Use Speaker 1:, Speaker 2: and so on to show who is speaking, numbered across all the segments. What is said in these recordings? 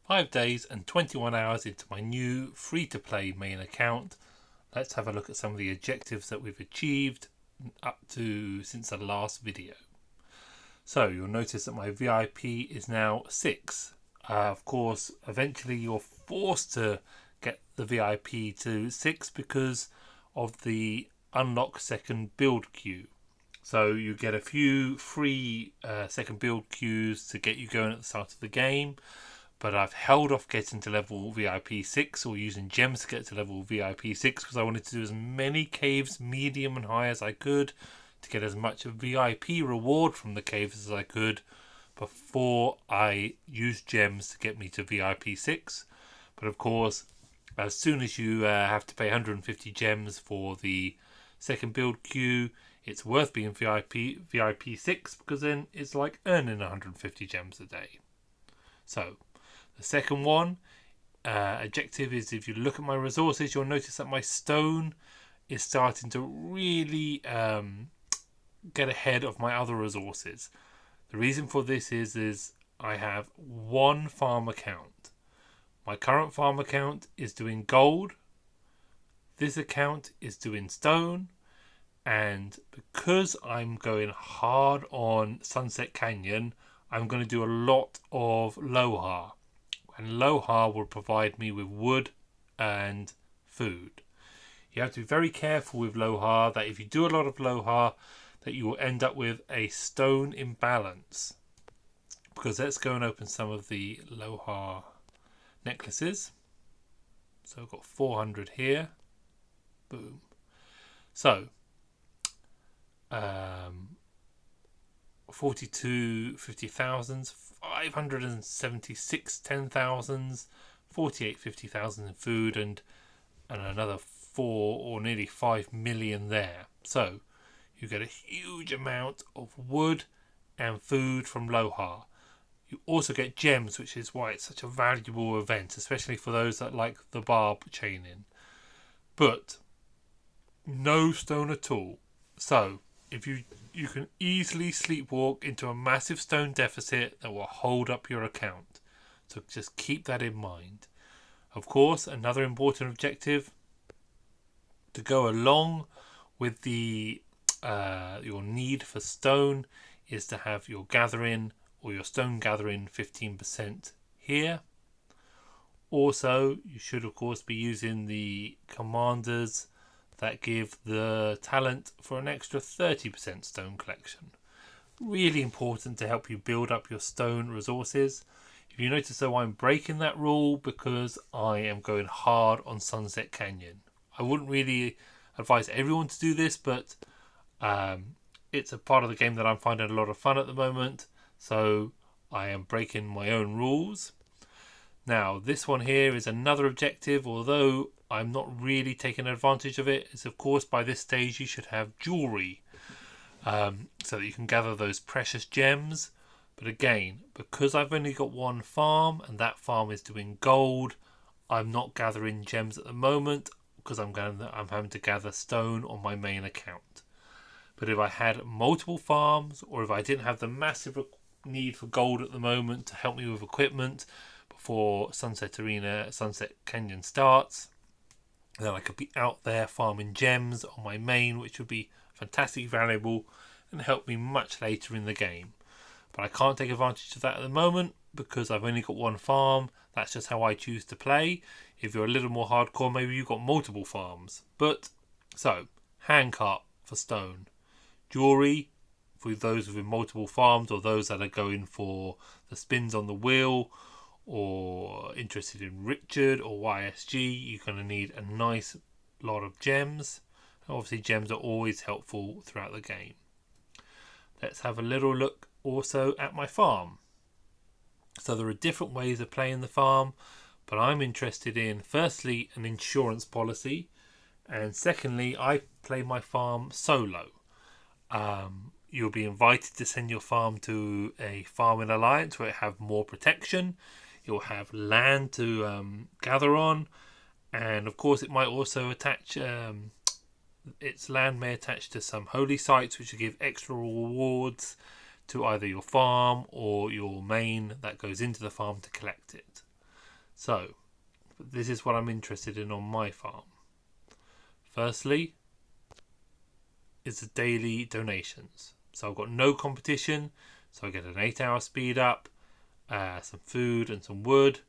Speaker 1: 5 days and 21 hours into my new free-to-play main account. Let's have a look at some of the objectives that we've achieved up to since the last video. So you'll notice that my VIP is now 6. Of course, eventually you're forced to get the VIP to 6 because of the unlock second build queue. So you get a few free second build queues to get you going at the start of the game. But I've held off getting to level VIP 6 or using gems to get to level VIP 6 because I wanted to do as many caves, medium and high, as I could to get as much VIP reward from the caves as I could before I used gems to get me to VIP 6. But of course, as soon as you have to pay 150 gems for the second build queue, it's worth being VIP 6 because then it's like earning 150 gems a day. So the second one objective is, if you look at my resources, you'll notice that my stone is starting to really get ahead of my other resources. The reason for this is I have one farm account. My current farm account is doing gold. This account is doing stone. And because I'm going hard on Sunset Canyon, I'm going to do a lot of Lohar. And Lohar will provide me with wood and food. You have to be very careful with Lohar that if you do a lot of Lohar, that you will end up with a stone imbalance. Because let's go and open some of the Lohar necklaces. So I've got 400 here. Boom. So 42 50,000s, 576 10,000s, 48 50,000 in food, and another 4 or nearly 5 million there. So you get a huge amount of wood and food from Lohar. You also get gems, which is why it's such a valuable event, especially for those that like the barb chaining. But no stone at all. So if you can easily sleepwalk into a massive stone deficit that will hold up your account. So just keep that in mind. Of course, another important objective to go along with the your need for stone is to have your gathering or your stone gathering 15% here. Also, you should of course be using the commanders that give the talent for an extra 30% stone collection. Really important to help you build up your stone resources. If you notice, though, I'm breaking that rule because I am going hard on Sunset Canyon. I wouldn't really advise everyone to do this, but it's a part of the game that I'm finding a lot of fun at the moment, so I am breaking my own rules. Now, this one here is another objective, although I'm not really taking advantage of it. It's, of course, by this stage you should have jewelry, so that you can gather those precious gems. But again, because I've only got one farm and that farm is doing gold, I'm not gathering gems at the moment because I'm having to gather stone on my main account. But if I had multiple farms, or if I didn't have the massive need for gold at the moment to help me with equipment before Sunset Canyon starts, then I could be out there farming gems on my main, which would be fantastically valuable and help me much later in the game. But I can't take advantage of that at the moment because I've only got one farm. That's just how I choose to play. If you're a little more hardcore, maybe you've got multiple farms. But so, handcart for stone, jewelry for those with multiple farms or those that are going for the spins on the wheel or interested in Richard or YSG, you're going to need a nice lot of gems. Obviously, gems are always helpful throughout the game. Let's have a little look also at my farm. So there are different ways of playing the farm, but I'm interested in, firstly, an insurance policy, and secondly, I play my farm solo. You'll be invited to send your farm to a farming alliance where it have more protection. You'll have land to gather on, and of course it might also attach its land may attach to some holy sites which will give extra rewards to either your farm or your main that goes into the farm to collect it. So, this is what I'm interested in on my farm. Firstly, is the daily donations. So I've got no competition, so I get an 8-hour speed up, some food and some wood,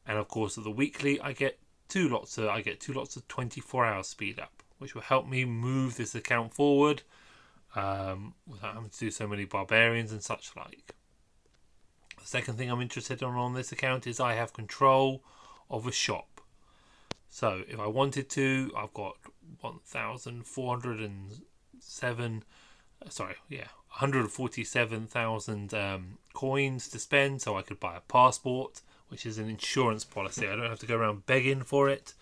Speaker 1: and of course at the weekly I get two lots of 24-hour speed up, which will help me move this account forward without having to do so many barbarians and such like. The second thing I'm interested in on this account is I have control of a shop. So if I wanted to, I've got 147,000 coins to spend, so I could buy a passport, which is an insurance policy. I don't have to go around begging for it.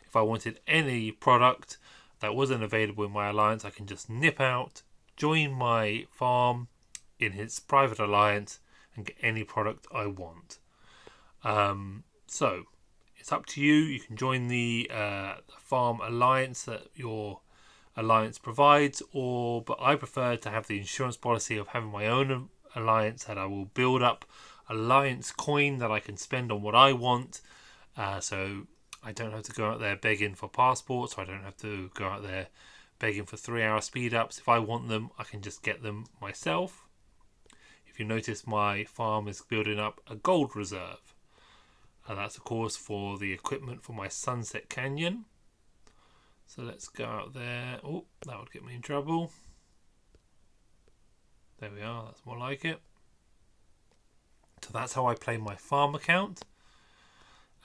Speaker 1: If I wanted any product that wasn't available in my alliance, I can just nip out, join my farm in its private alliance, and get any product I want. So it's up to you. You can join the farm alliance that your alliance provides, but I prefer to have the insurance policy of having my own alliance, that I will build up alliance coin that I can spend on what I want, so I don't have to go out there begging for passports, or I don't have to go out there begging for 3-hour speed ups. If I want them, I can just get them myself. If you notice, my farm is building up a gold reserve, and that's of course for the equipment for my Sunset Canyon. So let's go out there. Oh, that would get me in trouble. There we are, that's more like it. So that's how I play my farm account.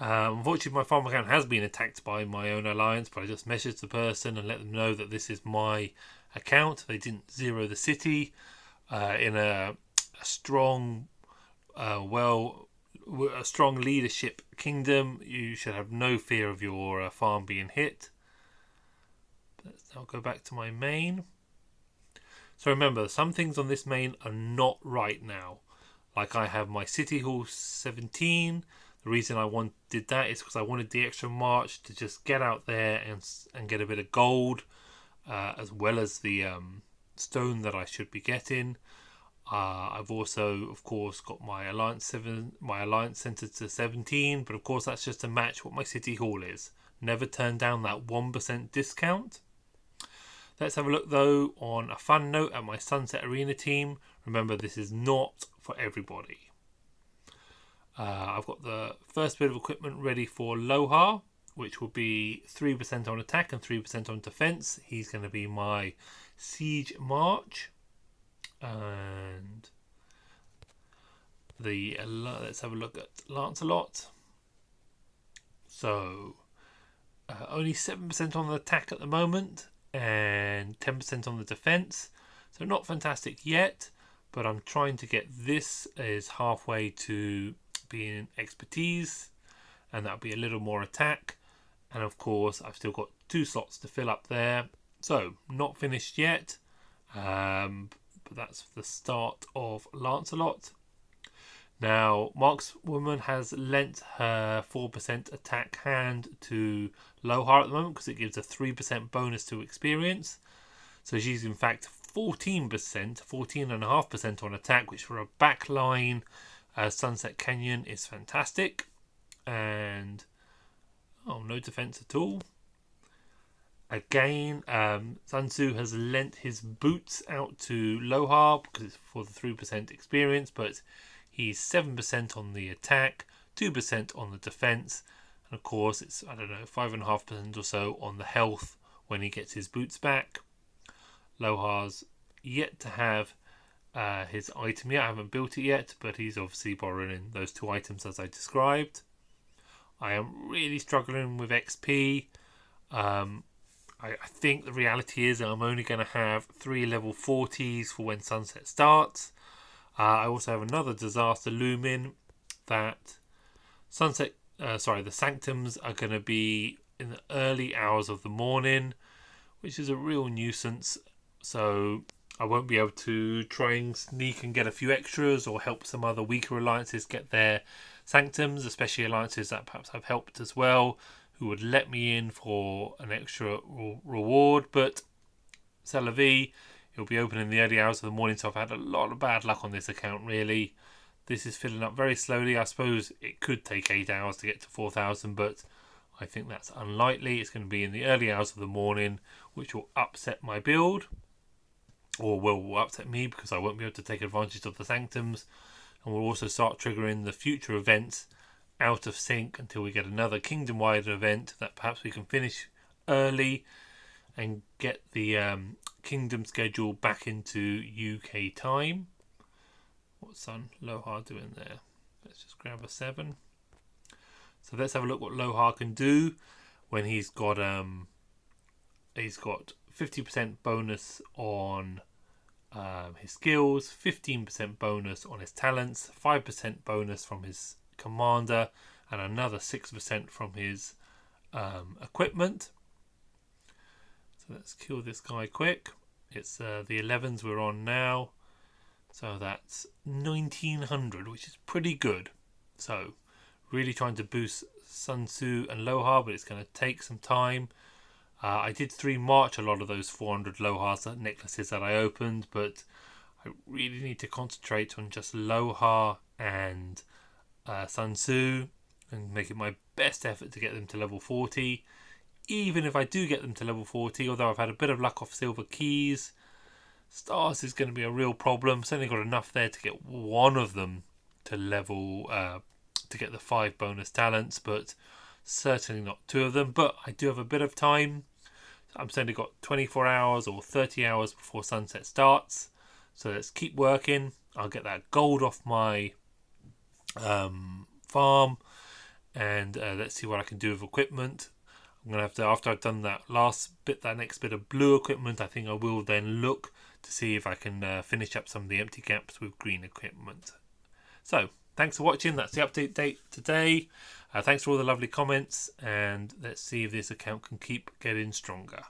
Speaker 1: Unfortunately, my farm account has been attacked by my own alliance, but I just messaged the person and let them know that this is my account. They didn't zero the city. In a strong, a strong leadership kingdom, you should have no fear of your farm being hit. Let's now go back to my main. So remember, some things on this main are not right now. Like I have my City Hall 17. The reason I did that is because I wanted the extra march to just get out there and get a bit of gold, as well as the stone that I should be getting. I've also, of course, got my alliance centered to 17, but of course that's just to match what my City Hall is. Never turn down that 1% discount. Let's have a look though on a fun note at my Sunset Arena team. Remember, this is not for everybody. I've got the first bit of equipment ready for Lohar, which will be 3% on attack and 3% on defense. He's going to be my siege march. And let's have a look at Lancelot. So only 7% on the attack at the moment and 10% on the defense, so not fantastic yet, but I'm trying to get this as halfway to being expertise, and that'll be a little more attack. And of course I've still got 2 slots to fill up there, so not finished yet, but that's the start of Lancelot. Now, Markswoman has lent her 4% attack hand to Lohar at the moment because it gives a 3% bonus to experience. So she's in fact 14.5% on attack, which for a backline Sunset Canyon is fantastic. And no defense at all. Again, Sun Tzu has lent his boots out to Lohar because it's for the 3% experience, but he's 7% on the attack, 2% on the defense, and of course it's 5.5% or so on the health when he gets his boots back. Lohar's yet to have his item yet. I haven't built it yet, but he's obviously borrowing those 2 items as I described. I am really struggling with XP. I think the reality is that I'm only going to have 3 level 40s for when sunset starts. I also have another disaster looming that the sanctums are going to be in the early hours of the morning, which is a real nuisance. So I won't be able to try and sneak and get a few extras or help some other weaker alliances get their sanctums, especially alliances that perhaps have helped as well, who would let me in for an extra reward. But c'est la vie. It'll be open in the early hours of the morning, so I've had a lot of bad luck on this account, really. This is filling up very slowly. I suppose it could take 8 hours to get to 4,000, but I think that's unlikely. It's going to be in the early hours of the morning, which will upset my build, or will upset me because I won't be able to take advantage of the sanctums, and we'll also start triggering the future events out of sync until we get another kingdom-wide event that perhaps we can finish early and get the kingdom schedule back into UK time. What's Lohar doing there? Let's just grab a 7. So let's have a look what Lohar can do when he's got 50% bonus on his skills, 15% bonus on his talents, 5% bonus from his commander, and another 6% from his equipment. So let's kill this guy quick. It's the 11s we're on now. So that's 1900, which is pretty good. So really trying to boost Sun Tzu and Lohar, but it's going to take some time. I did 3 March a lot of those 400 Lohar necklaces that I opened, but I really need to concentrate on just Lohar and Sun Tzu and make it my best effort to get them to level 40. Even if I do get them to level 40, although I've had a bit of luck off silver keys, stars is going to be a real problem. Certainly got enough there to get one of them to level to get the 5 bonus talents, but certainly not 2 of them. But I do have a bit of time. I'm certainly got 24 hours or 30 hours before sunset starts, so let's keep working. I'll get that gold off my farm, and let's see what I can do with equipment. I'm going to have to, after I've done that next bit of blue equipment, I think I will then look to see if I can finish up some of the empty gaps with green equipment. So, thanks for watching. That's the update date today. Thanks for all the lovely comments, and let's see if this account can keep getting stronger.